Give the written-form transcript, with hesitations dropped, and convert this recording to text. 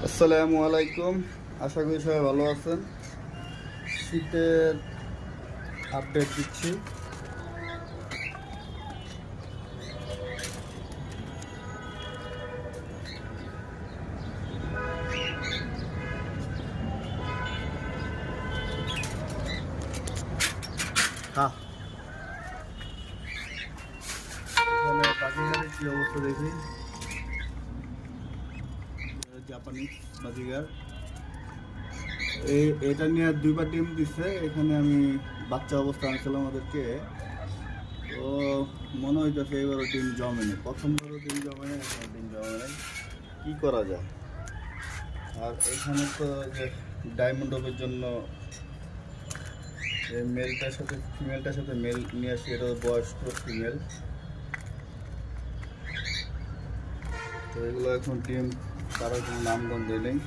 আসসালামু আলাইকুম। আশা করি সবাই ভালো আছেন। শীতের আপডেট দিচ্ছি। হ্যাঁ, এখানে বাজিগারের কি অবস্থা দেখি। জাপানিজ বাজিগার, এটা নিয়ে দুইবার ডিম দিচ্ছে। এখানে আমি বাচ্চা অবস্থা আনছিলাম আমাদেরকে, তো মনে হইতেছে এবারও ডিম জমেনি। প্রথমবারও ডিম জমেনি, এখনো ডিম জমে নাই। কী করা যায়? আর এখানে তো যে ডায়মন্ড অফের জন্য মেলটার সাথে মেল নিয়ে আসি। এটা বয়স্ক ফিমেল, তো এগুলো এখন ডিম তারা কোনো নামগন্ধ নেই।